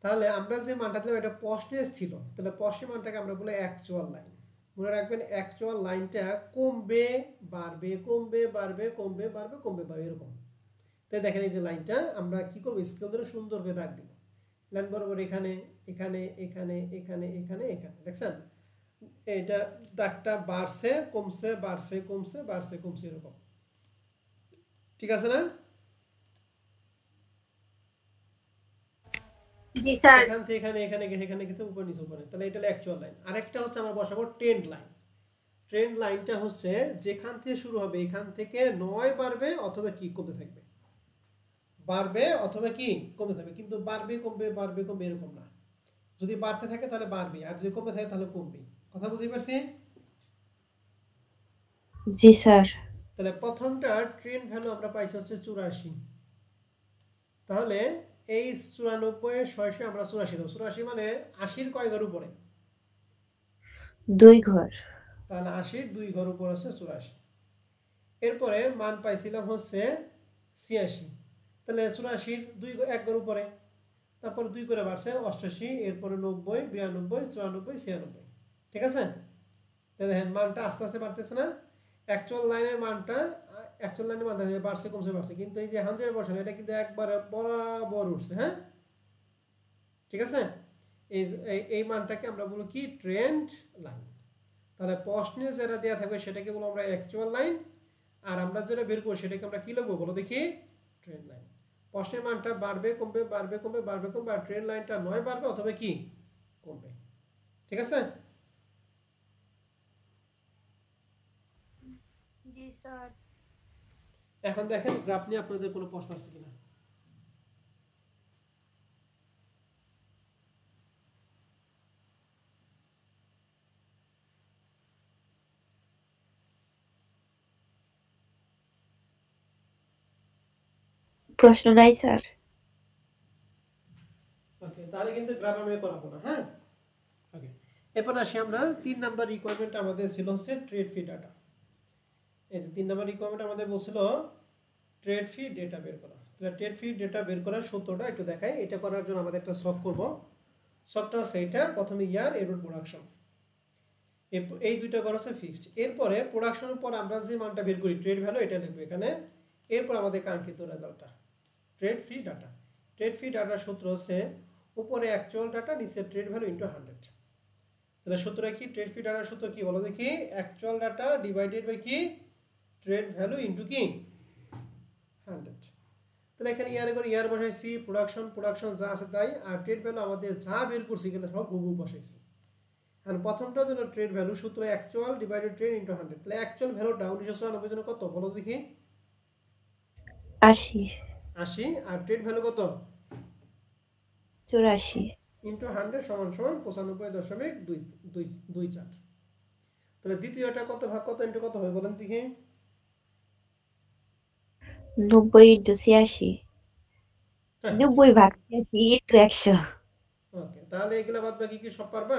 তাহলে আমরা যে মানটা দিলাম এটা প্রশ্নে ছিল। তাহলে প্রশ্নের মানটাকে আমরা বলি অ্যাকচুয়াল লাইন। মনে রাখবেন অ্যাকচুয়াল লাইনটা কমবে বাড়বে, কমবে বাড়বে, কমবে বাড়বে, কমবে বাড়বে, এরকম। তাই দেখেন এই যে লাইনটা আমরা কি করব? স্কেল ধরে সুন্দর করে দাগ দিব। লাইন বরাবর এখানে, এখানে, এখানে, এখানে, এখানে, এখানে, দেখছেন? এটা দাগটা বাড়ছে কমছে, বাড়ছে কমছে, বাড়ছে কমছে, এরকম। ঠিক আছে না? জি স্যার। এখান থেকে এখানে, এখানে, এখানে কিন্তু উপর নিচে উপরে। তাহলে এটা হলো অ্যাকচুয়াল লাইন। আরেকটা হচ্ছে আমরা বসাবো ট্রেন্ড লাইন। ট্রেন্ড লাইনটা হচ্ছে যেখান থেকে শুরু হবে এখান থেকে 9 বাড়বে অথবা কি কমতে থাকবে, বাড়বে অথবা কি কমতে থাকবে, কিন্তু বাড়বে কমবে বাড়বে কমবে এরকম না। যদি বাড়তে থাকে তাহলে বাড়বে, আর যদি কমে থাকে তাহলে কমবে। কথা বুঝতে পারছি? জি স্যার। তাহলে প্রথমটা ট্রেন্ড ভ্যালু আমরা পাইছি হচ্ছে 84। তাহলে এই 94 600 আমরা 84 দেবো। 84 মানে 80-র কয় ঘর উপরে? 2 ঘর। তাহলে 80-র 2 ঘর উপর হচ্ছে 84। এরপরে মান পাইছিলাম হচ্ছে 86। তাহলে 84-র 1 ঘর উপরে, তারপর 2 করে বাড়ছে 88, এরপরে 90, 92, 94, 96। ঠিক আছে? তাহলে দেখেন মানটা আস্তে আস্তে বাড়তেছে না? অ্যাকচুয়াল লাইনের মানটা বাড়ছে কমছে বাড়ছে, কিন্তু এই যে 100% এটা কিন্তু একবারে বরাবর উঠছে। হ্যাঁ, ঠিক আছে? এই মানটাকে আমরা বলবো কি? Trend line. তাহলে প্রশ্নে যেটা দেওয়া থাকবে সেটাকে বলবো আমরা অ্যাকচুয়াল লাইন, আর আমরা যেটা বের করবো সেটাকে আমরা কি লিখবো বলো দেখি? Trend line. প্রশ্নের মানটা বাড়বে কমবে বাড়বে কমবে বাড়বে কমবে, আর ট্রেন্ড লাইনটা নয় বাড়বে অথবা কি কমবে। ঠিক আছে? জি স্যার। এখন দেখেন গ্রাফ নিয়ে আপনাদের কোনো প্রশ্ন আছে কিনা? প্রশ্ন নাই স্যার। ওকে, তাহলে কিন্তু গ্রাফ আমি করাবো না। হ্যাঁ, ওকে। এরপর আসি আমরা 3 নাম্বার রিকোয়ারমেন্ট আমাদের ছিল হচ্ছে ট্রেড ফি ডাটা। এই 3 নাম্বার রিকোয়ারমেন্ট আমাদের বলছিল ট্রেড ফি ডেটা বের করা। তাহলে ট্রেড ফি ডেটা বের করার সূত্রটা একটু দেখাই। এটা করার জন্য আমাদের একটা শক করব। শকটা হচ্ছে এইটা, প্রথমে ইয়ার, এরপর প্রোডাকশন। এই দুইটা ঘর হচ্ছে ফিক্সড। এরপরে প্রোডাকশনের পর আমরা যে মানটা বের করি ট্রেড ভ্যালু, এটা লিখবো এখানে। এরপর আমাদের কাঙ্ক্ষিত রেজাল্টটা ট্রেড ফি ডাটা। ট্রেড ফি ডাটার সূত্র হচ্ছে উপরে অ্যাকচুয়াল ডাটা, নিচে ট্রেড ভ্যালু ইনটু 100। তাহলে সূত্রটা কি? ট্রেড ফি ডাটার সূত্র কি বলো দেখি? অ্যাকচুয়াল ডাটা ডিভাইডেড বাই কি? ট্রেড ভ্যালু ইনটু কি? 100। তাহলে এখানে ইয়ারে করে ইয়ার বসাইছি, প্রোডাকশন যা আছে তাই, আর ট্রেড ভ্যালু আমাদের যা বের করছি এখানে সব হুবহু বসাইছি। আর প্রথমটার জন্য ট্রেড ভ্যালু সূত্র অ্যাকচুয়াল ডিভাইডেড ট্রেড ইনটু 100। তাহলে অ্যাকচুয়াল ভ্যালুটা 1994 জন্য কত বলো দেখি? 80। 80। আর ট্রেড ভ্যালু কত? 84 ইনটু 100 সমান সমান 95.224। তাহলে দ্বিতীয়টা কত ভাগ কত ইনটু কত হবে বলেন দেখি? 90 ইন্টু 86। 90 ভাগ 86 ইন্টু 100। ওকে, তাহলে এগুলা বাদ বাকি কি সব পারবা?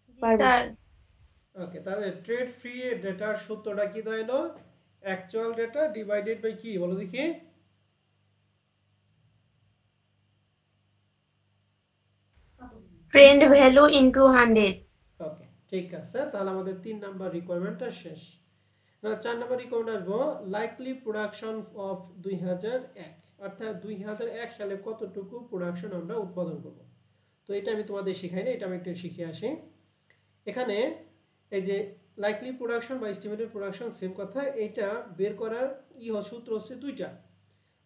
জি স্যার। ওকে, তাহলে ট্রেড ফ্রি ডেটার সূত্রটা কি দাঁড়ালো? অ্যাকচুয়াল ডেটা ডিভাইডেড বাই কি বলো দেখি? Trend value into 100। ওকে, ঠিক আছে। তাহলে আমাদের 3 নাম্বার রিকোয়ারমেন্টটা শেষ। এবার 4 নাম্বার রিকোয়ারমেন্ট আসবো লাইকলি প্রোডাকশন অফ 2001, অর্থাৎ 2001 সালে কতটুকু প্রোডাকশন আমরা উৎপাদন করব। তো এটা আমি তোমাদের শিখাই না, এটা আমি একটু শিখে আসি। এখানে এই যে লাইকলি প্রোডাকশন বা এস্টিমেটেড প্রোডাকশন সেম কথা। এটা বের করার সূত্র হচ্ছে দুইটা।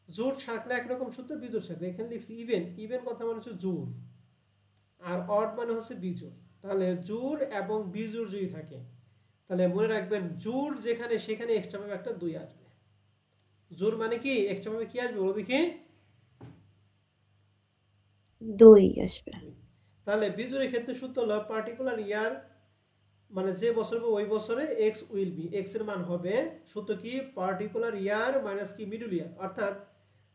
জোর থাকলে একরকম সূত্র, বিজোড় থাকলে এখানে লিখছি ইভেন। ইভেন কথা মানে হচ্ছে জোর, আর অড মানে হচ্ছে বিজোড়। তাহলে জোর এবং বিজোড় যদি থাকে তাহলে মনে রাখবেন জোর যেখানে সেখানে এক্সট্রা ভাবে একটা 2 আসবে। জোর মানে কি? এক্সট্রা ভাবে কি আসবে বলো দেখি? 2 আসবে। তাহলে বিজোড়ের ক্ষেত্রে সূত্র হলো পার্টিকুলার ইয়ার, মানে যে বছর হবে ওই বছরে এক্স উইল বি, এক্স এর মান হবে সূত্র কি? পার্টিকুলার ইয়ার মাইনাস কি? মিডল ইয়ার। অর্থাৎ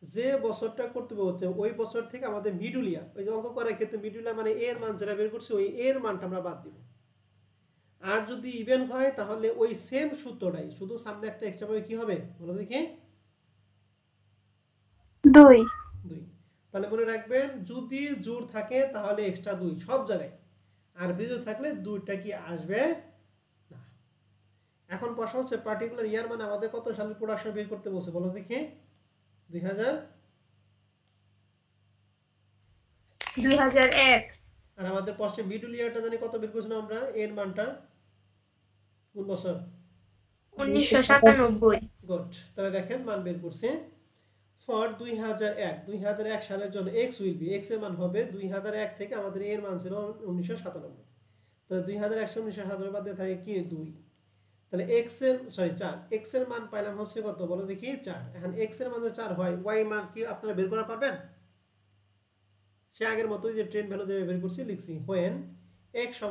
যে বছরটা করতে হচ্ছে ওই বছর থেকে আমাদের মিডল ইয়ার, ওই যে অঙ্ক করার ক্ষেত্রে মিডল ইয়ার মানে এর মান যেটা বের করছি ওই এর মানটা আমরা বাদ দিব। আর যদি ইভেন হয় তাহলে ওই সেম সূত্রটাই, শুধু সামনে একটা এক্সট্রা ভাবে কি হবে বলো দেখি? 2। তাহলে মনে রাখবেন যদি জোর থাকে তাহলে এক্সট্রা 2 সব জায়গায়, আর বিজোড় থাকলে 2টা কি আসবে না। এখন প্রশ্ন হচ্ছে পার্টিকুলার ইয়ার মানে আমাদের কত সালের প্রোডাকশন বের করতে বলছে বলো দেখি? 2001। আর আমাদের প্রশ্নে মিডল ইয়ারটা জানি কত বের করেছিলাম আমরা? এর মানটা কোন বছর? 1997। গুড। তাহলে দেখেন মান বের করছে ফর 2001 সালের জন্য এক্স উইল বি, এক্স এর মান হবে 2001 থেকে আমাদের এর মান ছিল 1997। তাহলে 2001 1997 বাদ দিয়ে থাকে কি 2। তাহলে x এর 4 x এর মান পাইলাম হচ্ছে কত বলো দেখি 4। এখন x এর মান যদি 4 হয় y মান কি আপনারা বের করা পারবেন? সে আগের মতই যে ট্রেন্ড ভ্যালু যেভাবে বের করছি লিখছি when x =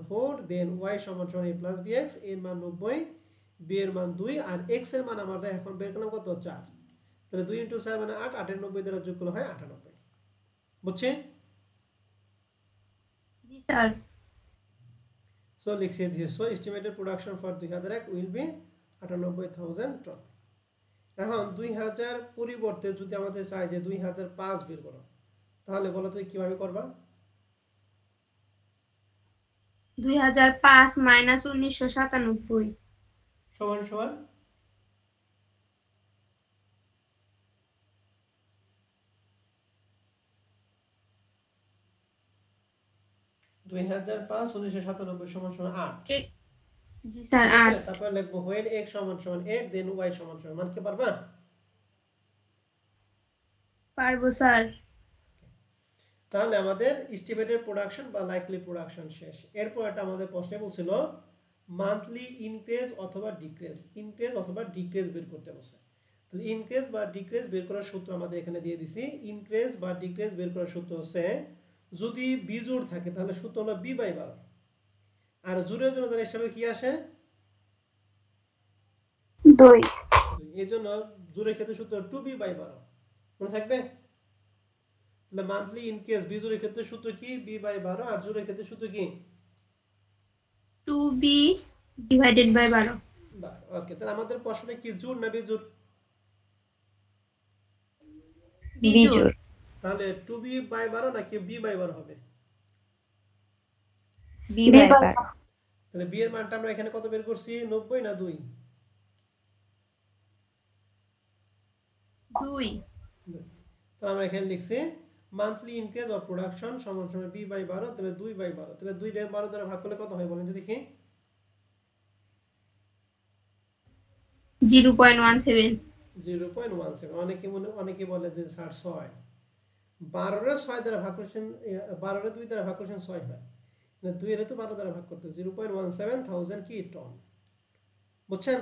4 then y = a + bx এর মান 90 b এর মান 2 আর x এর মান আমরা এখন বের করলাম কত 4। তাহলে 2 * 4 মানে 8 8 এর 90 দ্বারা যোগ করলে হয় 98। বুঝছেন? জি স্যার। So লিখছি this so estimated production for 2001 will be 98,000 ton। এখন 2000 পরিবর্তে যদি আমাদের চাই যে 2005 বের করো তাহলে বলো তো কিভাবে করবা? 2005 - 1997 সমান সমান 2005 1997 সমান সমান 8। জি স্যার ঠিক আছে 8। তারপর লিখবো when x = 8 then y = মান কি পারবা? পারবো স্যার। তাহলে আমাদের এস্টিমেটেড প্রোডাকশন বা লাইকলি প্রোডাকশন শেষ। এরপর এটা আমাদের প্রশ্নে বলছিল মান্থলি ইনক্রিজ অথবা ডিক্রিজ বের করতে বলছে। তাহলে ইনক্রিজ বা ডিক্রিজ বের করার সূত্র আমাদের এখানে দিয়ে দিছি। ইনক্রিজ বা ডিক্রিজ বের করার সূত্র হচ্ছে যদি বিজোড় থাকে তাহলে সূত্র হলো b/12 আর জোড়ের জন্য তার হিসাবে কি আসে 2 এর জন্য জোড়ের ক্ষেত্রে সূত্র 2b/12 মনে থাকবে। তাহলে মান্থলি ইনক্রিজ বিজোড়ের ক্ষেত্রে সূত্র কি b/12 আর জোড়ের ক্ষেত্রে সূত্র কি 2b / 12। ওকে তাহলে আমাদের প্রশ্নে কি জোড় না বিজোড়? বিজোড়। তাহলে 2b/12 নাকি b/12 হবে? b/12 তাহলে b এর মানটা আমরা এখানে কত বের করছি 90 না 2? 2 তাহলে আমরা এখানে লিখছি মান্থলি ইনক্রিজ অফ প্রোডাকশন সমান সমান b/12 তাহলে 2/12 তাহলে 2 রে 12 দ্বারা ভাগ করলে কত হয় বলেন তো দেখি 0.17। 0.17 অনেকে বলে যে স্যার 6 12 রে 6 দ্বারা ভাগ করছেন 12 রে 2 দ্বারা ভাগ করছেন 6 হয় মানে 2 এর তো 12 দ্বারা ভাগ করতে 0.17 থাউজেন্ড কি টন। বুঝছেন?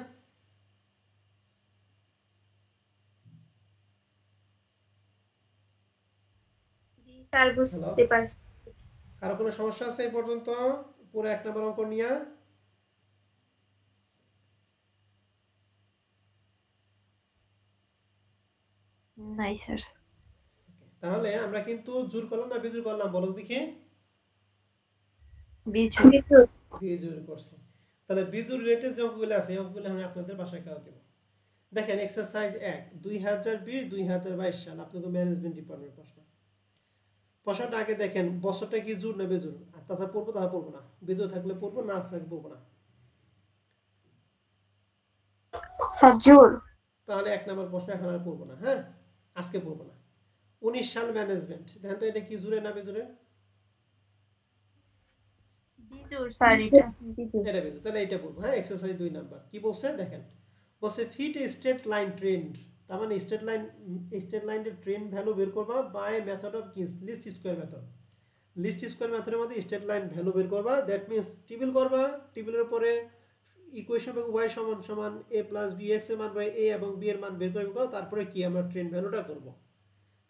জি স্যার বুঝতে পারছি। কারো কোনো সমস্যা আছে এই পর্যন্ত পুরো 1 নম্বর অঙ্ক নিয়ে? নাই স্যার তাহলে আমরা কিন্তু জোর করলাম না বিজোড় করলাম বলো দেখি বিজোড় বিজোড় করছি। তাহলে বিজোড় রিলেটেড যে অঙ্কগুলো আছে এই অঙ্কগুলো আমি আপনাদের বাসায় কাজ দেব। দেখেন এক্সারসাইজ 1 2020-2022 সাল আপনাদের ম্যানেজমেন্ট ডিপার্টমেন্ট প্রশ্ন। প্রশ্নটা আগে দেখেন বছরটা কি জোড় না বিজোড় আর তাছাড়া পড়বো তাহলে পড়বো না, বিজোড় থাকলে পড়বো না থাকলে পড়বো না। স্যার জোর তাহলে 1 নম্বর প্রশ্ন এখন আর পড়বো না, হ্যাঁ আজকে পড়বো না। 19 সাল ম্যানেজমেন্ট দেখেন তো এটা কি জোড়ে না বিজোড়ে? বিজোড় স্যার এটা। এটা বিজোড় তাহলে এটা পড়বো। হ্যাঁ এক্সারসাইজ 2 নাম্বার কি বলছে দেখেন বলছে ফিট স্ট্রেট লাইন ট্রেন্ড তার মানে স্ট্রেট লাইনের ট্রেন্ড ভ্যালু বের করবা বাই মেথড অফ কি লিস্ট স্কয়ার মেথড। লিস্ট স্কয়ার মেথডের মধ্যে স্ট্রেট লাইন ভ্যালু বের করবা দ্যাট মিন্স টেবিল করবা টেবিলের পরে ইকুয়েশন এবং y সমান সমান a + bx এর মান বাই a এবং b এর মান বের করে করব তারপরে কি আমরা ট্রেন্ড ভ্যালুটা করব।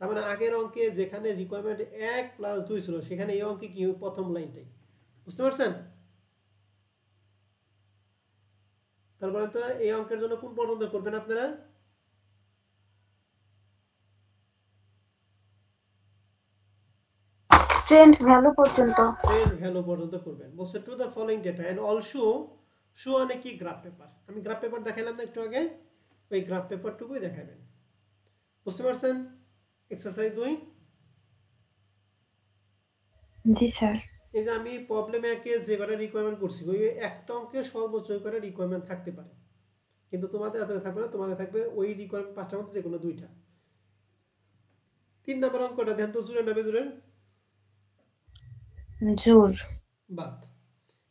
তার মানে আগের অঙ্কে যেখানে রিকোয়ারমেন্ট 1 + 2 ছিল সেখানে এই অঙ্কে কি প্রথম লাইনটাই বুঝতে পারছেন? তারপরে তো এই অঙ্কের জন্য কোন পর্যন্ত করবেন আপনারা? ট্রেন্ড ভ্যালু পর্যন্ত ট্রেন্ড ভ্যালু পর্যন্ত করবেন। বলছে to the following data and also show on a কি গ্রাফ পেপার। আমি গ্রাফ পেপার দেখাইলাম না একটু আগে, ওই গ্রাফ পেপারটুকুই দেখাবেন। বুঝতে পারছেন? এক্সারসাইজ 2 জি স্যার এই যে আমি প্রবলেমে একে যে কটা রিকোয়ারমেন্ট করছি ওই একটা অঙ্কে সর্বোচ্চ করে রিকোয়ারমেন্ট থাকতে পারে কিন্তু তোমাদের এত থাকবে না, তোমাদের থাকবে ওই রিকোয়ারমেন্ট 5টার মধ্যে যে কোনো 2টা। 3 নম্বর অঙ্কটা দেন তো জোড়ে না বেজোড়ে? জোর বাদ।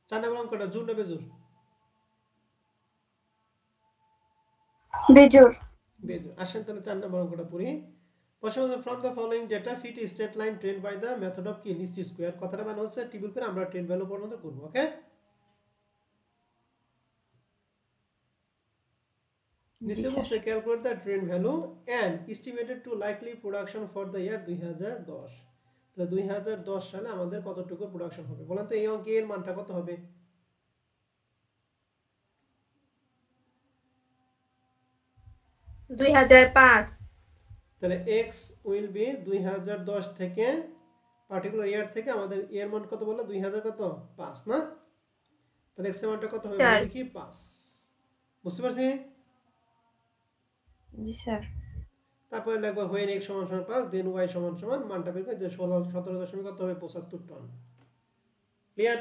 4 নম্বর অঙ্কটা জোড় না বেজোড়? বেজোর বেজোড়। আসেন তাহলে 4 নম্বর অঙ্কটা পড়ি। প্রশ্ন from the following data fit straight line trend by the method of কি লিস্ট স্কয়ার। কথাটা মানে হচ্ছে টেবিল করে আমরা ট্রেন্ড ভ্যালু পর্যন্ত করব। ওকে নিচে বলছে calculate the trend value and estimated to likely production for the year 2010। তাহলে 2010 সালে আমাদের কতটুকু প্রোডাকশন হবে বলেন তো এই অঙ্কে এর মানটা কত হবে? 2005 তাহলে x উইল বি 2010 থেকে পার্টিকুলার ইয়ার থেকে আমাদের এর মান কত বললো 2000 কত 5 না? তাহলে x এর মানটা কত হবে স্যার। দেখি 5। বুঝতে পারছি? জি স্যার। তারপরে লিখবো when x সমান সমান 5 দেন y সমান সমান মানটা বের করে যে 17 দশমিক কত হবে 75 টন। ক্লিয়ার?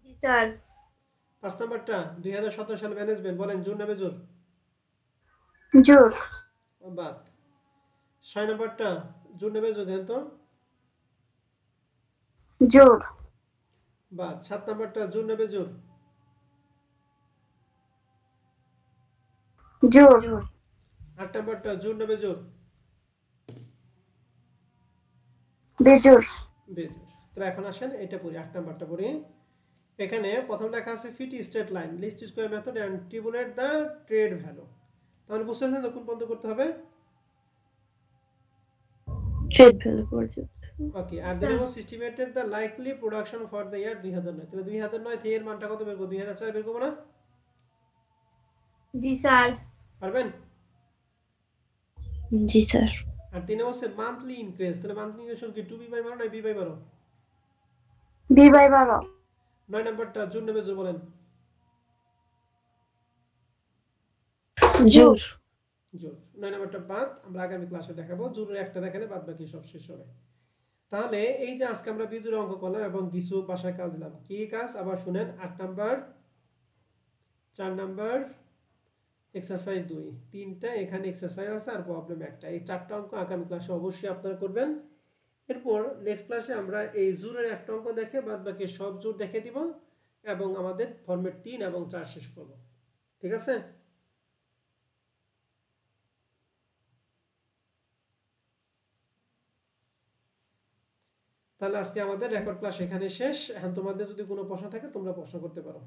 জি স্যার 5 নাম্বারটা 2017 সাল ম্যানেজমেন্ট বলেন জোর না বেজোর? জোর। বাদ। 6 নাম্বারটা জোর না বেজোর দেন তো? জোর। বাদ। 7 নাম্বারটা জোর না বেজোর? জোর। 8 নাম্বারটা জোর না বেজোর? বেজোর। বেজোর। তাহলে এখন আসেন এটা পড়ি 8 নাম্বারটা পড়ি। এখানে প্রথম লেখা আছে fit straight line least square method and tabulate the trend value. তাহলে বুঝতেছেন কোন পর্যন্ত করতে হবে? ট্রেড ভ্যালু পর্যন্ত। ওকে আর দেন হলো estimated the likely production for the ইয়ার 2009। তাহলে 2009 থেকে এর মানটা কত বের করব? 2004 বের করব না? জি স্যার পারবেন? জি স্যার। আর তিনে হচ্ছে মান্থলি ইনক্রিজ। তাহলে মান্থলি ইনক্রিজ কি 2b/12 না b/12? b/12। 9 নাম্বারটা জোর নেবে জোর বলেন? জোর। জোর। 9 নাম্বারটা বাদ। আমরা আগামী ক্লাসে দেখাবো জোরের একটা দেখালে বাদ বাকি সব শেষ হবে। তাহলে এই যে আজকে আমরা বিজোড় অঙ্ক করলাম এবং কিছু ভাষায় কাজ দিলাম। কি কাজ আবার শুনেন 8 নাম্বার 4 নাম্বার এক্সারসাইজ 2 তিনটা এখানে এক্সারসাইজ আছে আর প্রবলেম একটা। এই চারটা অঙ্ক আগামী ক্লাসে অবশ্যই আপনারা করবেন। এরপর নেক্সট ক্লাসে আমরা এই জোরের একটা অঙ্ক দেখে বাদ বাকি সব জোর দেখে দিব এবং আমাদের ফরম্যাট 3 এবং 4 শেষ করব। ঠিক আছে? তাহলে আজকে আমাদের রেকর্ড ক্লাস এখানে শেষ। এখন তোমাদের যদি কোনো প্রশ্ন থাকে তোমরা প্রশ্ন করতে পারো।